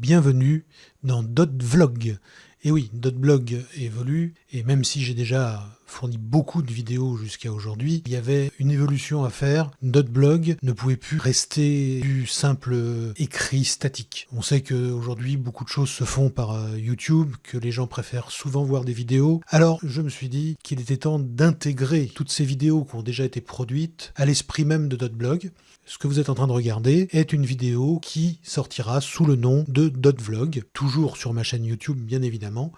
bienvenue dans .vlog. Et oui, .blog évolue, et même si j'ai déjà fourni beaucoup de vidéos jusqu'à aujourd'hui, il y avait une évolution à faire. .blog ne pouvait plus rester du simple écrit statique. On sait qu'aujourd'hui, beaucoup de choses se font par YouTube, que les gens préfèrent souvent voir des vidéos. Alors, je me suis dit qu'il était temps d'intégrer toutes ces vidéos qui ont déjà été produites à l'esprit même de .blog. Ce que vous êtes en train de regarder est une vidéo qui sortira sous le nom de .vlog, toujours sur ma chaîne YouTube bien évidemment,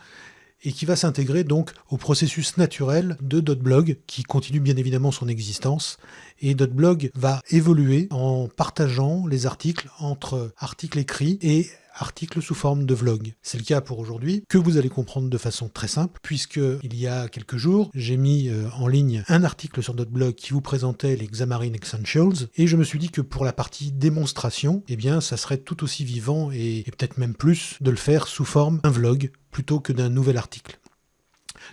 et qui va s'intégrer donc au processus naturel de .blog, qui continue bien évidemment son existence, et .blog va évoluer en partageant les articles entre articles écrits et articles sous forme de vlog. C'est le cas pour aujourd'hui, que vous allez comprendre de façon très simple, puisque il y a quelques jours, j'ai mis en ligne un article sur .blog qui vous présentait les Xamarin Essentials, et je me suis dit que pour la partie démonstration, eh bien, ça serait tout aussi vivant, et peut-être même plus, de le faire sous forme d'un vlog, plutôt que d'un nouvel article.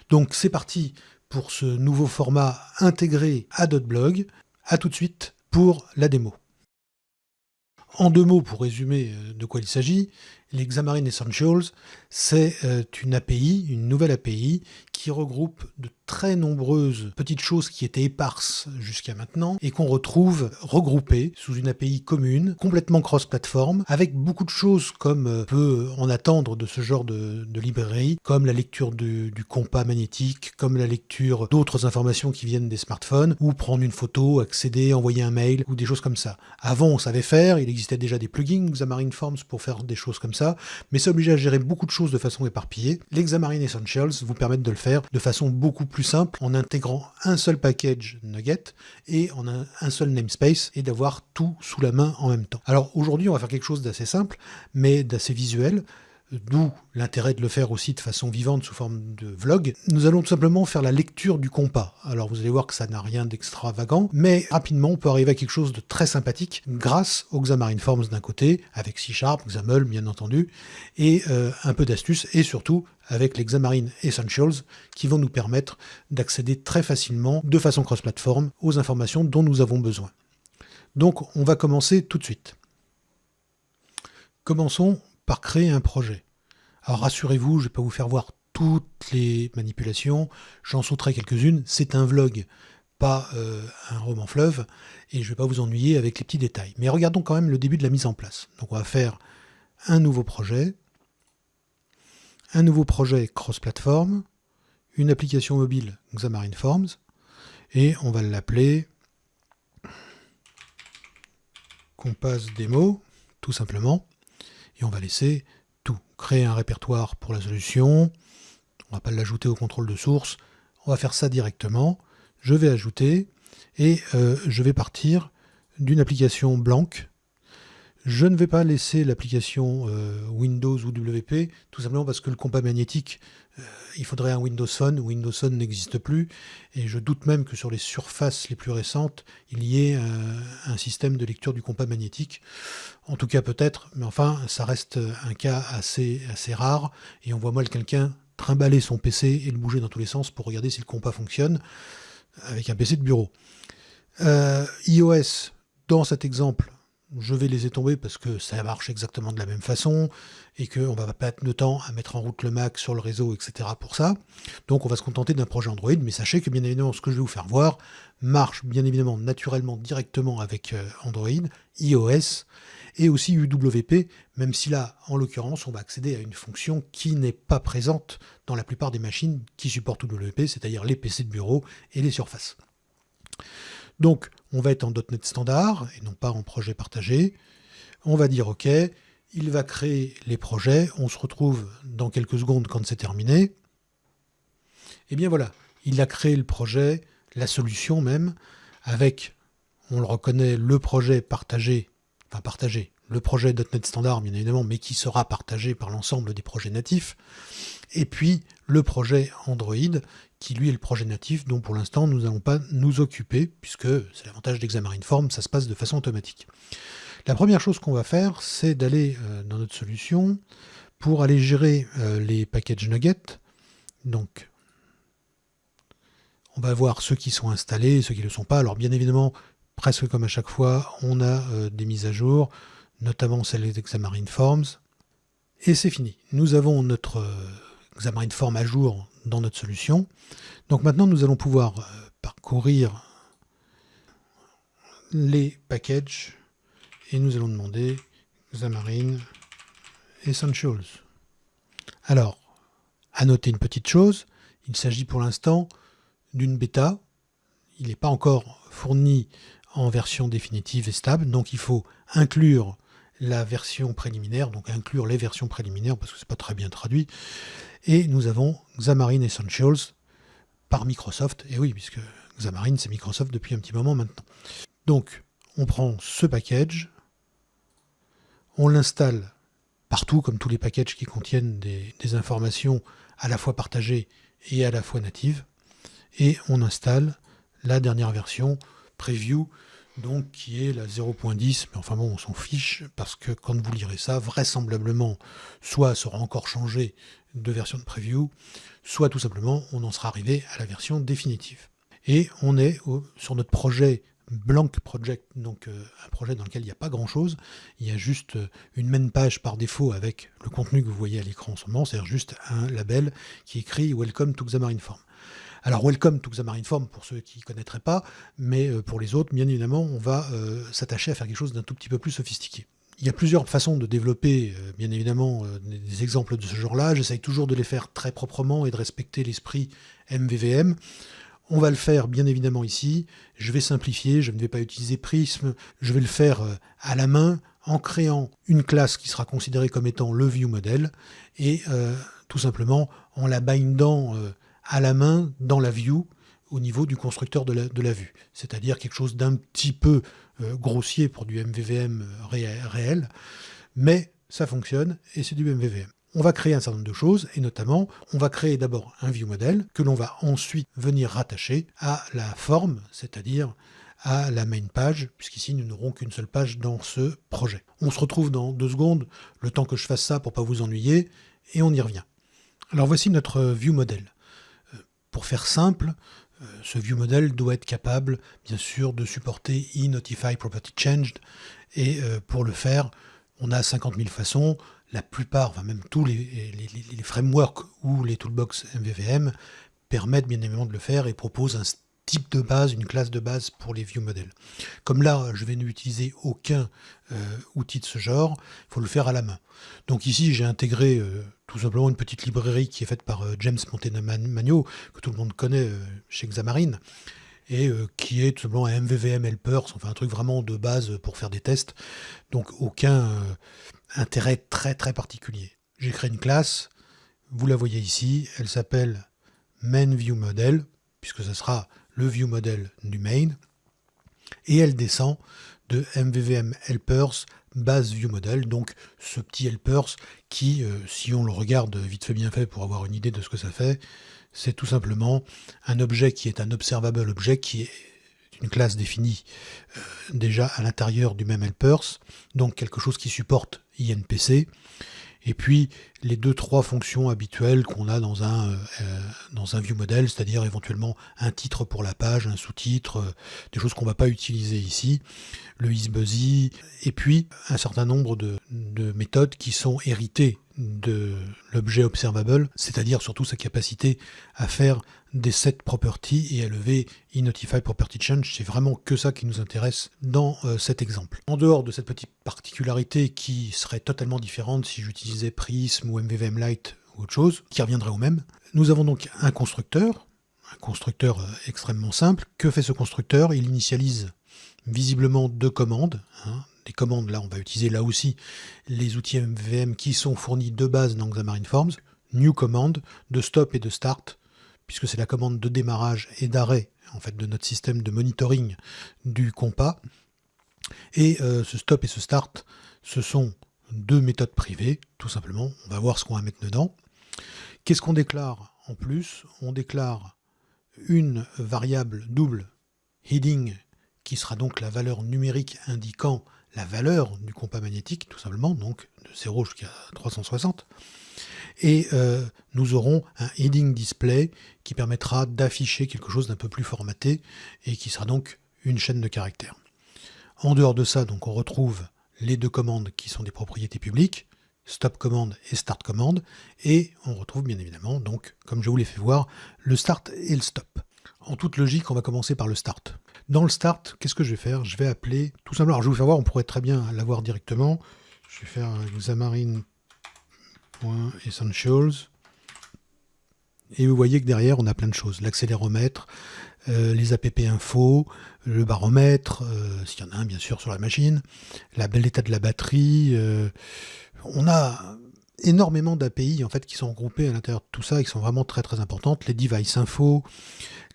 Donc c'est parti pour ce nouveau format intégré à .blog. À tout de suite pour la démo. En deux mots, pour résumer de quoi il s'agit, les Xamarin Essentials, c'est une API, une nouvelle API, qui regroupe de très nombreuses petites choses qui étaient éparses jusqu'à maintenant, et qu'on retrouve regroupées sous une API commune, complètement cross-platform, avec beaucoup de choses comme on peut en attendre de ce genre de librairie, comme la lecture du compas magnétique, comme la lecture d'autres informations qui viennent des smartphones, ou prendre une photo, accéder, envoyer un mail, ou des choses comme ça. Avant, on savait faire, il existait déjà des plugins Xamarin Forms pour faire des choses comme ça, mais ça oblige à gérer beaucoup de choses de façon éparpillée. Les Xamarin Essentials vous permettent de le faire de façon beaucoup plus simple en intégrant un seul package Nugget et en un seul namespace et d'avoir tout sous la main en même temps. Alors aujourd'hui, on va faire quelque chose d'assez simple, mais d'assez visuel, d'où l'intérêt de le faire aussi de façon vivante sous forme de vlog. Nous allons tout simplement faire la lecture du compas. Alors vous allez voir que ça n'a rien d'extravagant, mais rapidement on peut arriver à quelque chose de très sympathique grâce aux Xamarin Forms d'un côté, avec C#, XAML bien entendu, et un peu d'astuces, et surtout avec les Xamarin Essentials qui vont nous permettre d'accéder très facilement, de façon cross-platform, aux informations dont nous avons besoin. Donc on va commencer tout de suite. Commençons par créer un projet. Alors rassurez-vous, je ne vais pas vous faire voir toutes les manipulations, j'en sauterai quelques-unes, c'est un vlog, pas un roman fleuve, et je ne vais pas vous ennuyer avec les petits détails. Mais regardons quand même le début de la mise en place. Donc on va faire un nouveau projet cross-platform, une application mobile Xamarin Forms, et on va l'appeler Compass Demo, tout simplement. Et on va laisser tout. Créer un répertoire pour la solution. On ne va pas l'ajouter au contrôle de source. On va faire ça directement. Je vais ajouter et je vais partir d'une application blanche. Je ne vais pas laisser l'application Windows ou WP, tout simplement parce que le compas magnétique, il faudrait un Windows Phone. Windows Phone n'existe plus, et je doute même que sur les surfaces les plus récentes, il y ait un système de lecture du compas magnétique. En tout cas peut-être, mais enfin, ça reste un cas assez rare, et on voit mal quelqu'un trimballer son PC et le bouger dans tous les sens pour regarder si le compas fonctionne, avec un PC de bureau. iOS, dans cet exemple, je vais laisser tomber parce que ça marche exactement de la même façon et qu'on ne va pas perdre de temps à mettre en route le Mac sur le réseau, etc. pour ça. Donc on va se contenter d'un projet Android, mais sachez que bien évidemment ce que je vais vous faire voir marche bien évidemment naturellement directement avec Android, iOS et aussi UWP, même si là, en l'occurrence, on va accéder à une fonction qui n'est pas présente dans la plupart des machines qui supportent UWP, c'est-à-dire les PC de bureau et les surfaces. Donc, on va être en .NET standard et non pas en projet partagé. On va dire OK, il va créer les projets. On se retrouve dans quelques secondes quand c'est terminé. Et bien voilà, il a créé le projet, la solution même, avec, on le reconnaît, le projet partagé, enfin partagé, le projet .NET standard bien évidemment, mais qui sera partagé par l'ensemble des projets natifs. Et puis le projet Android, qui lui est le projet natif dont pour l'instant nous n'allons pas nous occuper, puisque c'est l'avantage des Xamarin Forms, ça se passe de façon automatique. La première chose qu'on va faire, c'est d'aller dans notre solution pour aller gérer les packages Nugget. Donc on va voir ceux qui sont installés et ceux qui ne le sont pas. Alors bien évidemment, presque comme à chaque fois, on a des mises à jour, notamment celles des Xamarin Forms. Et c'est fini. Nous avons notre Xamarin Form à jour dans notre solution. Donc maintenant, nous allons pouvoir parcourir les packages et nous allons demander Xamarin Essentials. Alors, à noter une petite chose, il s'agit pour l'instant d'une bêta. Il n'est pas encore fourni en version définitive et stable, donc il faut inclure la version préliminaire, donc inclure les versions préliminaires parce que c'est pas très bien traduit. Et nous avons Xamarin Essentials par Microsoft, et oui, puisque Xamarin c'est Microsoft depuis un petit moment maintenant. Donc on prend ce package, on l'installe partout, comme tous les packages qui contiennent des informations à la fois partagées et à la fois natives, et on installe la dernière version preview, donc qui est la 0.10, mais enfin bon, on s'en fiche, parce que quand vous lirez ça, vraisemblablement, soit ça aura encore changé de version de preview, soit tout simplement, on en sera arrivé à la version définitive. Et on est sur notre projet Blank Project, donc un projet dans lequel il n'y a pas grand-chose, il y a juste une main page par défaut avec le contenu que vous voyez à l'écran en ce moment, c'est-à-dire juste un label qui écrit « Welcome to Xamarin Form ». Alors, Welcome to Xamarin Form pour ceux qui ne connaîtraient pas, mais pour les autres, bien évidemment, on va s'attacher à faire quelque chose d'un tout petit peu plus sophistiqué. Il y a plusieurs façons de développer, bien évidemment, des exemples de ce genre-là. J'essaye toujours de les faire très proprement et de respecter l'esprit MVVM. On va le faire, bien évidemment, ici. Je vais simplifier, je ne vais pas utiliser Prism. Je vais le faire à la main, en créant une classe qui sera considérée comme étant le ViewModel, et tout simplement en la bindant à la main dans la view au niveau du constructeur de la vue. C'est-à-dire quelque chose d'un petit peu grossier pour du MVVM réel, mais ça fonctionne et c'est du MVVM. On va créer un certain nombre de choses, et notamment, on va créer d'abord un ViewModel que l'on va ensuite venir rattacher à la forme, c'est-à-dire à la main page, puisqu'ici nous n'aurons qu'une seule page dans ce projet. On se retrouve dans 2 secondes, le temps que je fasse ça pour ne pas vous ennuyer, et on y revient. Alors voici notre ViewModel. Pour faire simple, ce ViewModel doit être capable, bien sûr, de supporter eNotify Property Changed, et pour le faire, on a 50 000 façons. La plupart, enfin même tous les frameworks ou les toolbox MVVM permettent bien évidemment de le faire et proposent un type de base, une classe de base pour les ViewModels. Comme là, je vais n'utiliser aucun outil de ce genre, il faut le faire à la main. Donc ici, j'ai intégré tout simplement une petite librairie qui est faite par James Montemagno, que tout le monde connaît chez Xamarin, et qui est tout simplement un MVVM Helpers, enfin un truc vraiment de base pour faire des tests, donc aucun intérêt très très particulier. J'ai créé une classe, vous la voyez ici, elle s'appelle MainViewModel, puisque ce sera le ViewModel du main, et elle descend de MVVM Helpers base ViewModel, donc ce petit helpers qui, si on le regarde vite fait bien fait pour avoir une idée de ce que ça fait, c'est tout simplement un objet qui est un observable objet qui est une classe définie déjà à l'intérieur du même helpers, donc quelque chose qui supporte INPC, et puis les 2-3 fonctions habituelles qu'on a dans un ViewModel, c'est-à-dire éventuellement un titre pour la page, un sous-titre, des choses qu'on ne va pas utiliser ici, le isBuzzy, et puis un certain nombre de méthodes qui sont héritées de l'objet observable, c'est-à-dire surtout sa capacité à faire des set properties et à lever eNotify Property Change. C'est vraiment que ça qui nous intéresse dans cet exemple. En dehors de cette petite particularité qui serait totalement différente si j'utilisais Prism ou MVVM Lite ou autre chose, qui reviendrait au même, nous avons donc un constructeur extrêmement simple. Que fait ce constructeur? Il initialise visiblement 2 commandes. Des commandes, là, on va utiliser là aussi les outils MVVM qui sont fournis de base dans Xamarin Forms. New command de stop et de start, puisque c'est la commande de démarrage et d'arrêt en fait de notre système de monitoring du compas. Et ce stop et ce start, ce sont 2 méthodes privées, tout simplement. On va voir ce qu'on va mettre dedans. Qu'est-ce qu'on déclare en plus? On déclare une variable double heading qui sera donc la valeur numérique indiquant la valeur du compas magnétique, tout simplement, donc de 0 jusqu'à 360. Et nous aurons un heading display qui permettra d'afficher quelque chose d'un peu plus formaté et qui sera donc une chaîne de caractères. En dehors de ça, donc, on retrouve les 2 commandes qui sont des propriétés publiques, stop commande et start commande, et on retrouve bien évidemment, donc, comme je vous l'ai fait voir, le start et le stop. En toute logique, on va commencer par le start. Dans le start, qu'est-ce que je vais faire? Je vais appeler, tout simplement, alors je vais vous faire voir, on pourrait très bien l'avoir directement. Je vais faire xamarin.essentials, et vous voyez que derrière, on a plein de choses. L'accéléromètre, les app info, le baromètre, s'il y en a un bien sûr sur la machine, l'état de la batterie. On a énormément d'API en fait qui sont regroupées à l'intérieur de tout ça et qui sont vraiment très très importantes. Les device info,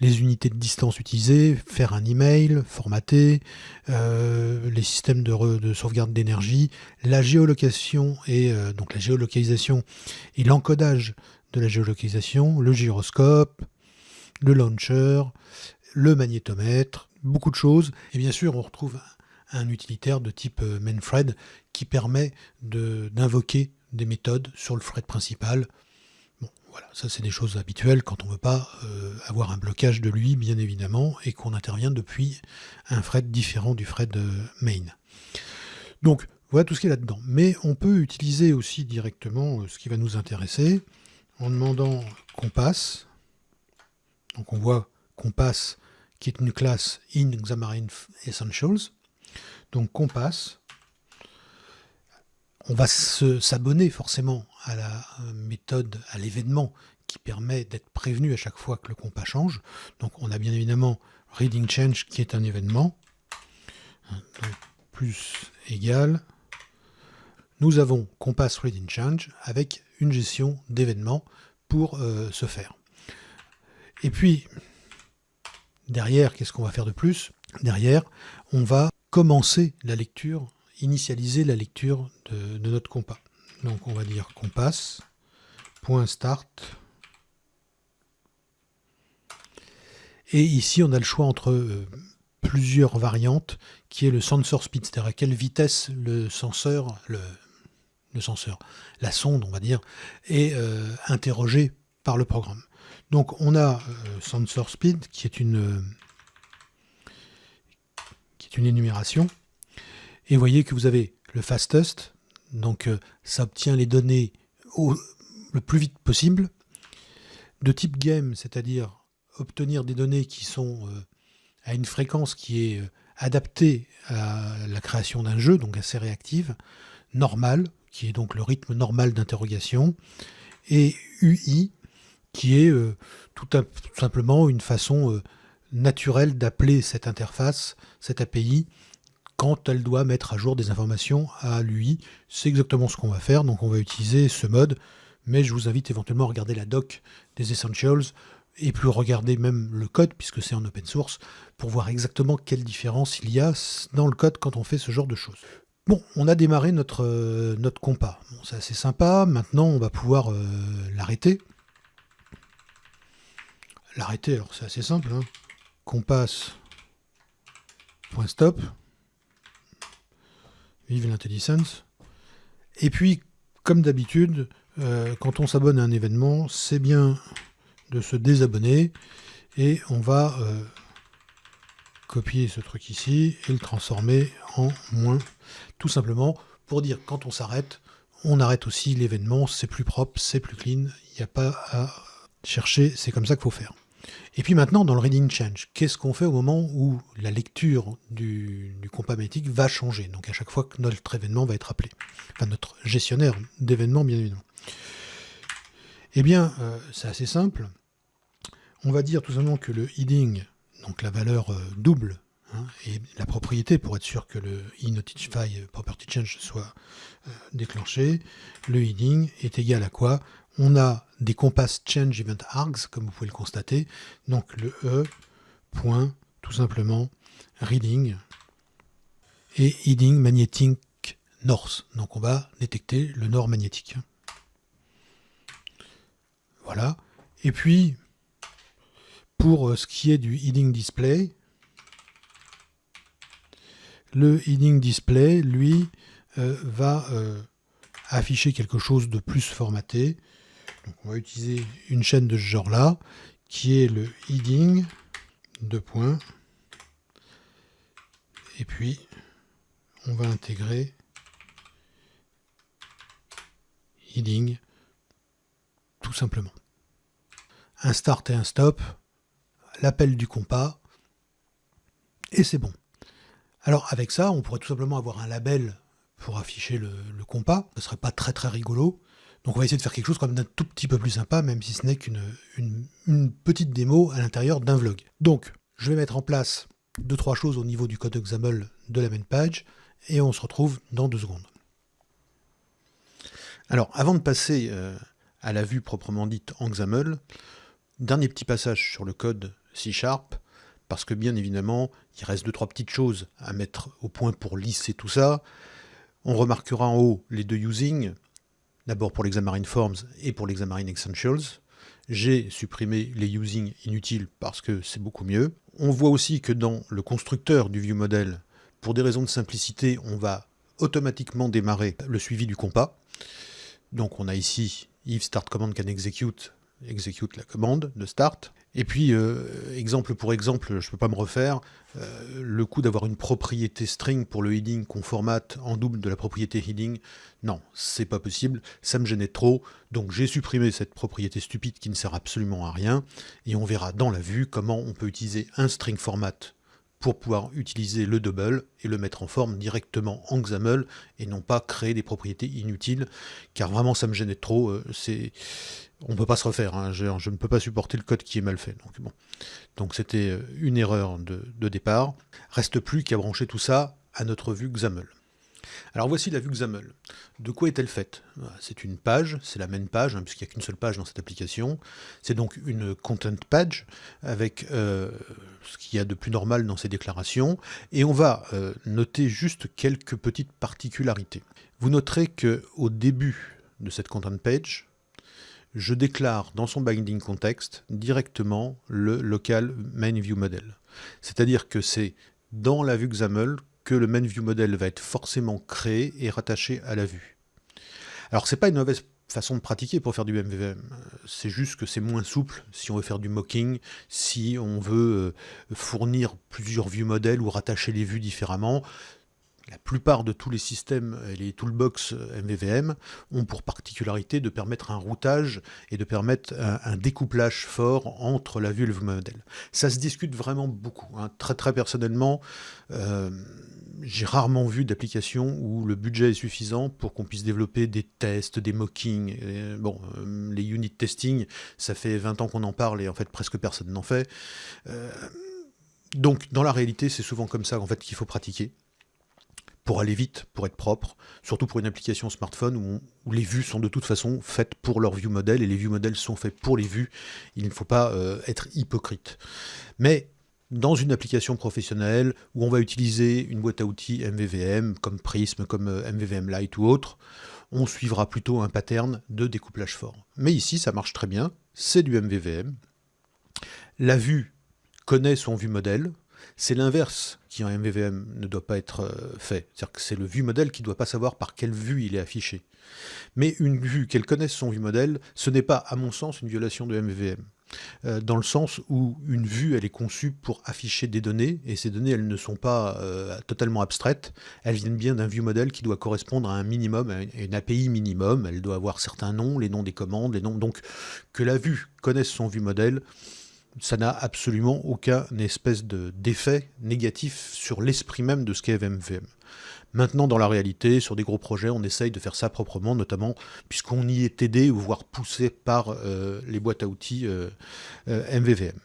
les unités de distance utilisées, faire un email, formater, les systèmes de sauvegarde d'énergie, la géolocation et donc la géolocalisation et l'encodage de la géolocalisation, le gyroscope, le launcher, le magnétomètre, beaucoup de choses. Et bien sûr, on retrouve un utilitaire de type mainthread qui permet d'invoquer des méthodes sur le thread principal. Bon, voilà, ça c'est des choses habituelles quand on ne veut pas avoir un blocage de lui, bien évidemment, et qu'on intervient depuis un thread différent du thread main. Donc, voilà tout ce qui est là-dedans. Mais on peut utiliser aussi directement ce qui va nous intéresser en demandant Compass. Donc on voit Compass qui est une classe in Xamarin Essentials. Donc Compass, on va s'abonner forcément à la méthode, à l'événement qui permet d'être prévenu à chaque fois que le compas change. Donc on a bien évidemment reading change qui est un événement. Donc, plus égal. Nous avons compass reading change avec une gestion d'événements pour ce faire. Et puis derrière, qu'est-ce qu'on va faire de plus? Derrière, on va commencer la lecture, initialiser la lecture de notre compas. Donc on va dire compass.start. Et ici, on a le choix entre plusieurs variantes, qui est le sensor speed, c'est-à-dire à quelle vitesse le senseur, la sonde, on va dire, est interrogée par le programme. Donc on a sensor speed, qui est une énumération. Et vous voyez que vous avez le fastest, donc ça obtient les données le plus vite possible. De type game, c'est-à-dire obtenir des données qui sont à une fréquence qui est adaptée à la création d'un jeu, donc assez réactive. Normal, qui est donc le rythme normal d'interrogation. Et UI, qui est tout simplement une façon naturelle d'appeler cette interface, cette API, quand elle doit mettre à jour des informations à l'UI. C'est exactement ce qu'on va faire, donc on va utiliser ce mode, mais je vous invite éventuellement à regarder la doc des Essentials, et plus regarder même le code, puisque c'est en open source, pour voir exactement quelle différence il y a dans le code quand on fait ce genre de choses. Bon, on a démarré notre compas. Bon, c'est assez sympa, maintenant on va pouvoir l'arrêter. L'arrêter, alors c'est assez simple, hein. Compass.stop. Vive l'intelligence. Et puis, comme d'habitude, quand on s'abonne à un événement, c'est bien de se désabonner. Et on va copier ce truc ici et le transformer en moins. Tout simplement pour dire quand on s'arrête, on arrête aussi l'événement. C'est plus propre, c'est plus clean. Il n'y a pas à chercher, c'est comme ça qu'il faut faire. Et puis maintenant, dans le reading change, qu'est-ce qu'on fait au moment où la lecture du compas magnétique va changer? Donc à chaque fois que notre événement va être appelé. Enfin, notre gestionnaire d'événements, bien évidemment. Eh bien, c'est assez simple. On va dire tout simplement que le heading, donc la valeur double, hein, et la propriété pour être sûr que le eNotify property change soit déclenché, le heading est égal à quoi? On a des compass change event args, comme vous pouvez le constater. Donc le E, point, tout simplement, reading, et heading magnetic north. Donc on va détecter le nord magnétique. Voilà. Et puis, pour ce qui est du heading display, le heading display, lui, va afficher quelque chose de plus formaté. Donc on va utiliser une chaîne de ce genre-là, qui est le heading, deux points, et puis on va intégrer heading, tout simplement. Un start et un stop, l'appel du compas, et c'est bon. Alors avec ça, on pourrait tout simplement avoir un label pour afficher le compas. Ce ne serait pas très très rigolo. Donc on va essayer de faire quelque chose comme d'un tout petit peu plus sympa, même si ce n'est qu'une petite démo à l'intérieur d'un vlog. Donc je vais mettre en place 2-3 choses au niveau du code XAML de la main page, et on se retrouve dans 2 secondes. Alors avant de passer à la vue proprement dite en XAML, dernier petit passage sur le code C#, parce que bien évidemment, il reste 2-3 petites choses à mettre au point pour lisser tout ça. On remarquera en haut les 2 using, d'abord pour l'Xamarin Forms et pour l'Xamarin Essentials. J'ai supprimé les using inutiles parce que c'est beaucoup mieux. On voit aussi que dans le constructeur du ViewModel, pour des raisons de simplicité, on va automatiquement démarrer le suivi du compas. Donc on a ici if start command can execute la commande de start. Et puis, exemple pour exemple, je ne peux pas me refaire, le coup d'avoir une propriété string pour le heading qu'on formate en double de la propriété heading, non, c'est pas possible, ça me gênait trop, donc j'ai supprimé cette propriété stupide qui ne sert absolument à rien, et on verra dans la vue comment on peut utiliser un string format pour pouvoir utiliser le double et le mettre en forme directement en XAML et non pas créer des propriétés inutiles, car vraiment ça me gênait trop, on ne peut pas se refaire, hein, je ne peux pas supporter le code qui est mal fait. Donc bon, donc c'était une erreur de départ. Reste plus qu'à brancher tout ça à notre vue XAML. Alors voici la vue XAML. De quoi est-elle faite? C'est une page, c'est la main page, hein, puisqu'il n'y a qu'une seule page dans cette application. C'est donc une content page avec ce qu'il y a de plus normal dans ces déclarations. Et on va noter juste quelques petites particularités. Vous noterez qu'au début de cette content page, je déclare dans son binding context directement le local main view model. C'est-à-dire que c'est dans la vue XAML que le main view model va être forcément créé et rattaché à la vue. Alors c'est pas une mauvaise façon de pratiquer pour faire du MVVM, c'est juste que c'est moins souple si on veut faire du mocking, si on veut fournir plusieurs view models ou rattacher les vues différemment. La plupart de tous les systèmes et les toolbox MVVM ont pour particularité de permettre un routage et de permettre un découplage fort entre la vue et le ViewModel. Ça se discute vraiment beaucoup, hein. Très personnellement, j'ai rarement vu d'application où le budget est suffisant pour qu'on puisse développer des tests, des mockings. Bon, les unit testing, ça fait 20 ans qu'on en parle et en fait presque personne n'en fait. Donc dans la réalité, c'est souvent comme ça en fait qu'il faut pratiquer, pour aller vite, pour être propre, surtout pour une application smartphone où les vues sont de toute façon faites pour leur view model, et les view models sont faits pour les vues, il ne faut pas être hypocrite. Mais dans une application professionnelle où on va utiliser une boîte à outils MVVM, comme Prism, comme MVVM Lite ou autre, on suivra plutôt un pattern de découplage fort. Mais ici, ça marche très bien, c'est du MVVM. La vue connaît son view model. C'est l'inverse qui en MVVM ne doit pas être fait. C'est-à-dire que c'est le view model qui ne doit pas savoir par quelle vue il est affiché. Mais une vue, qu'elle connaisse son view model, ce n'est pas, à mon sens, une violation de MVVM. Dans le sens où une vue, elle est conçue pour afficher des données, et ces données, elles ne sont pas totalement abstraites, elles viennent bien d'un view model qui doit correspondre à un minimum, à une API minimum, elle doit avoir certains noms, les noms des commandes, les noms... Donc, que la vue connaisse son view model, ça n'a absolument aucun espèce d'effet négatif sur l'esprit même de ce qu'est MVVM. Maintenant, dans la réalité, sur des gros projets, on essaye de faire ça proprement, notamment puisqu'on y est aidé ou voire poussé par les boîtes à outils MVVM.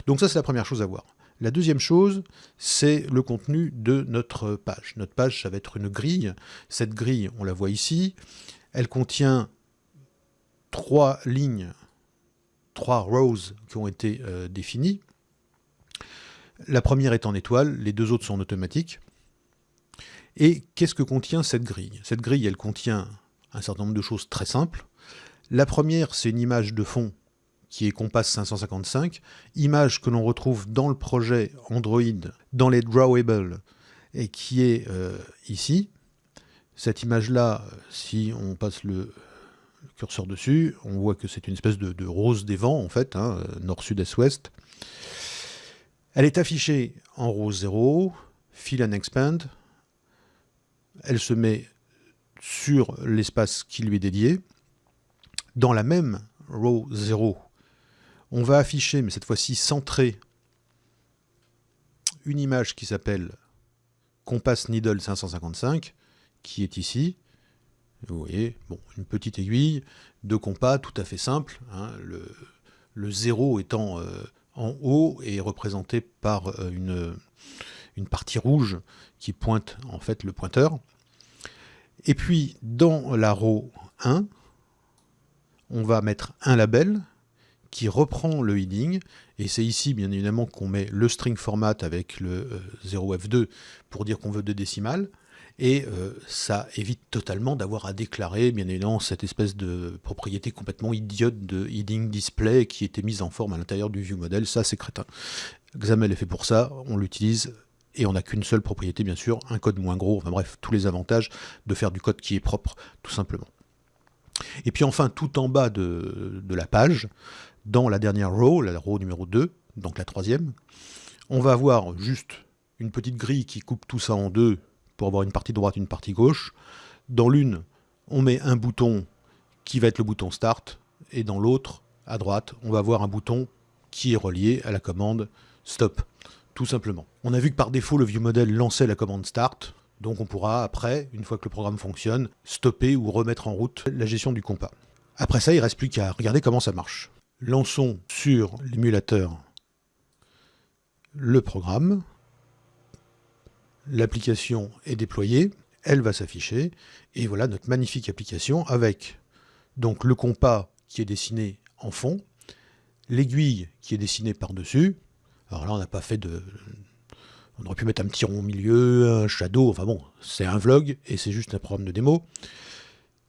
Donc ça, c'est la première chose à voir. La deuxième chose, c'est le contenu de notre page. Notre page, ça va être une grille. Cette grille, on la voit ici. Elle contient 3 lignes, 3 rows qui ont été définies. La première est en étoile, les 2 autres sont en automatique. Et qu'est-ce que contient cette grille? Cette grille, elle contient un certain nombre de choses très simples. La première, c'est une image de fond qui est Compass 555, image que l'on retrouve dans le projet Android, dans les drawables, et qui est ici. Cette image-là, si on passe le curseur dessus, on voit que c'est une espèce de rose des vents, en fait, hein, nord, sud, est, ouest. Elle est affichée en rose 0, fill and expand. Elle se met sur l'espace qui lui est dédié. dans la même row 0, on va afficher, mais cette fois-ci centré, une image qui s'appelle Compass Needle 555, qui est ici. Vous voyez, bon, une petite aiguille de compas tout à fait simple, hein, le 0 étant en haut et représenté par une partie rouge qui pointe en fait le pointeur. Et puis dans la row 1, on va mettre un label qui reprend le heading, et c'est ici bien évidemment qu'on met le string format avec le 0f2 pour dire qu'on veut 2 décimales, et ça évite totalement d'avoir à déclarer bien évidemment cette espèce de propriété complètement idiote de heading display qui était mise en forme à l'intérieur du viewModel. Ça c'est crétin. XAML est fait pour ça, on l'utilise, et on n'a qu'une seule propriété bien sûr, un code moins gros, enfin bref, tous les avantages de faire du code qui est propre, tout simplement. Et puis enfin, tout en bas de la page, dans la dernière row, la row numéro 2, donc la troisième, on va avoir juste une petite grille qui coupe tout ça en deux pour avoir une partie droite, une partie gauche. Dans l'une, on met un bouton qui va être le bouton Start, et dans l'autre, à droite, on va avoir un bouton qui est relié à la commande Stop, tout simplement. On a vu que par défaut, le viewModel lançait la commande Start, donc on pourra après, une fois que le programme fonctionne, stopper ou remettre en route la gestion du compas. Après ça, il ne reste plus qu'à regarder comment ça marche. Lançons sur l'émulateur le programme. L'application est déployée, elle va s'afficher, et voilà notre magnifique application avec donc le compas qui est dessiné en fond, l'aiguille qui est dessinée par-dessus. Alors là, on n'a pas fait de... On aurait pu mettre un petit rond au milieu, un shadow, enfin bon, c'est un vlog, et c'est juste un programme de démo.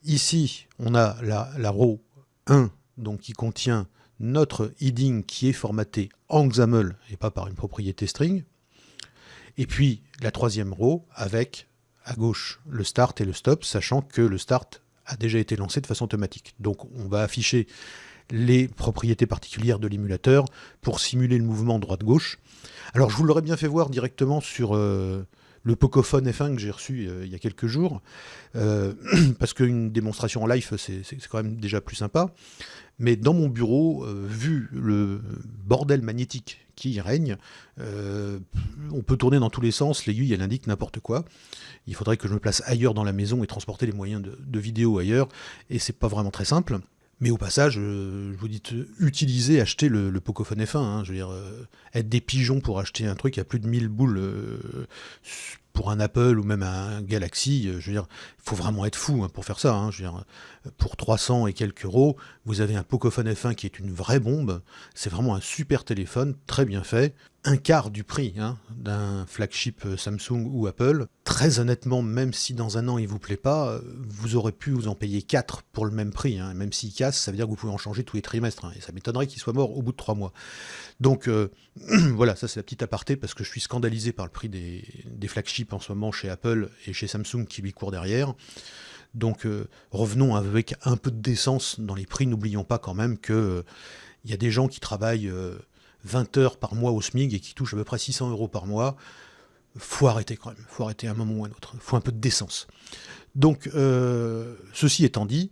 Ici, on a la row 1, donc qui contient notre heading qui est formaté en XAML et pas par une propriété string. Et puis la troisième row avec à gauche le start et le stop, sachant que le start a déjà été lancé de façon automatique. Donc on va afficher les propriétés particulières de l'émulateur pour simuler le mouvement droite-gauche. Alors je vous l'aurais bien fait voir directement sur le Pocophone F1 que j'ai reçu il y a quelques jours, parce qu'une démonstration en live c'est quand même déjà plus sympa. Mais dans mon bureau, vu le bordel magnétique qui y règne, on peut tourner dans tous les sens, l'aiguille elle indique n'importe quoi. Il faudrait que je me place ailleurs dans la maison et transporter les moyens de vidéo ailleurs, et c'est pas vraiment très simple. Mais au passage, je vous dis, utilisez, achetez le Pocophone F1. Hein, je veux dire, être des pigeons pour acheter un truc à plus de 1000 boules pour un Apple ou même un Galaxy, je veux dire, il faut vraiment être fou hein, pour faire ça. Hein, je veux dire, pour 300 et quelques euros, vous avez un Pocophone F1 qui est une vraie bombe. C'est vraiment un super téléphone, très bien fait. Un quart du prix hein, d'un flagship Samsung ou Apple. Très honnêtement, même si dans un an il vous plaît pas, vous aurez pu vous en payer 4 pour le même prix. Hein. Même s'il casse, ça veut dire que vous pouvez en changer tous les trimestres. Hein, et ça m'étonnerait qu'il soit mort au bout de 3 mois. Donc voilà, ça c'est la petite aparté parce que je suis scandalisé par le prix des flagships en ce moment chez Apple et chez Samsung qui lui court derrière. Donc revenons avec un peu de décence dans les prix. N'oublions pas quand même qu'il y a des gens qui travaillent 20 heures par mois au SMIC et qui touchent à peu près 600 euros par mois. Faut arrêter quand même, faut arrêter à un moment ou à un autre. Faut un peu de décence. Donc ceci étant dit,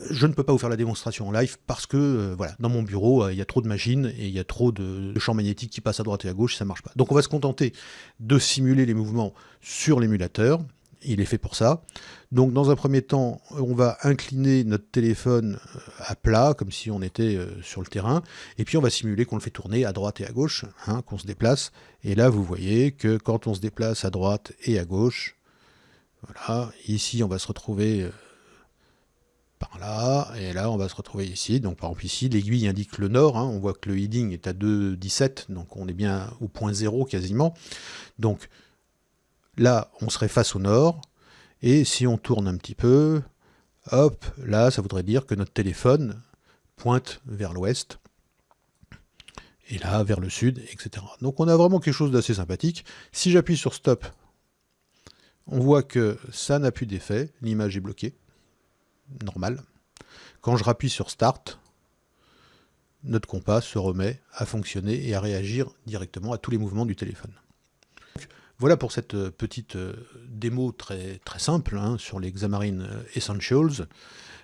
je ne peux pas vous faire la démonstration en live parce que voilà, dans mon bureau, il y a trop de machines et il y a trop de champs magnétiques qui passent à droite et à gauche et ça ne marche pas. Donc on va se contenter de simuler les mouvements sur l'émulateur. Il est fait pour ça. Donc dans un premier temps, on va incliner notre téléphone à plat, comme si on était sur le terrain, et puis on va simuler qu'on le fait tourner à droite et à gauche, hein, qu'on se déplace. Et là, vous voyez que quand on se déplace à droite et à gauche, voilà, ici on va se retrouver par là, et là on va se retrouver ici. Donc par exemple ici, l'aiguille indique le nord, hein, on voit que le heading est à 2,17, donc on est bien au point 0 quasiment. Donc là, on serait face au nord, et si on tourne un petit peu, hop, là, ça voudrait dire que notre téléphone pointe vers l'ouest, et là, vers le sud, etc. Donc on a vraiment quelque chose d'assez sympathique. Si j'appuie sur Stop, on voit que ça n'a plus d'effet, l'image est bloquée, normal. Quand je rappuie sur Start, notre compas se remet à fonctionner et à réagir directement à tous les mouvements du téléphone. Voilà pour cette petite démo très, très simple hein, sur les Xamarin Essentials.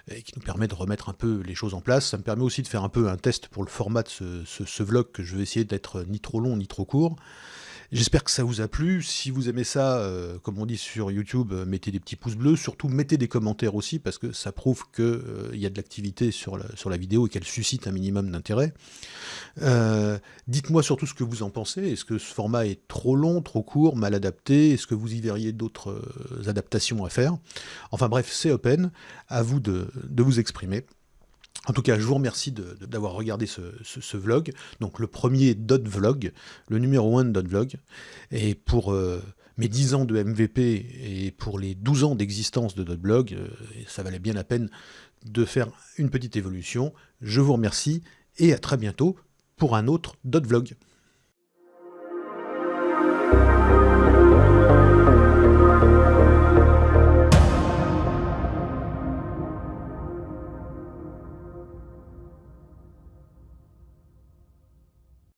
et qui nous permet de remettre un peu les choses en place. Ça me permet aussi de faire un peu un test pour le format de ce vlog, que je vais essayer d'être ni trop long ni trop court. J'espère que ça vous a plu. Si vous aimez ça, comme on dit sur YouTube, mettez des petits pouces bleus. Surtout, mettez des commentaires aussi, parce que ça prouve qu'il y a de l'activité sur la vidéo et qu'elle suscite un minimum d'intérêt. Dites-moi surtout ce que vous en pensez. Est-ce que ce format est trop long, trop court, mal adapté? Est-ce que vous y verriez d'autres adaptations à faire? Enfin bref, c'est open. À vous de vous exprimer. En tout cas, je vous remercie d'avoir regardé ce vlog, donc le premier Dot Vlog, le numéro 1 de Dot Vlog, et pour mes 10 ans de MVP et pour les 12 ans d'existence de Dot Blog, ça valait bien la peine de faire une petite évolution. Je vous remercie et à très bientôt pour un autre Dot Vlog.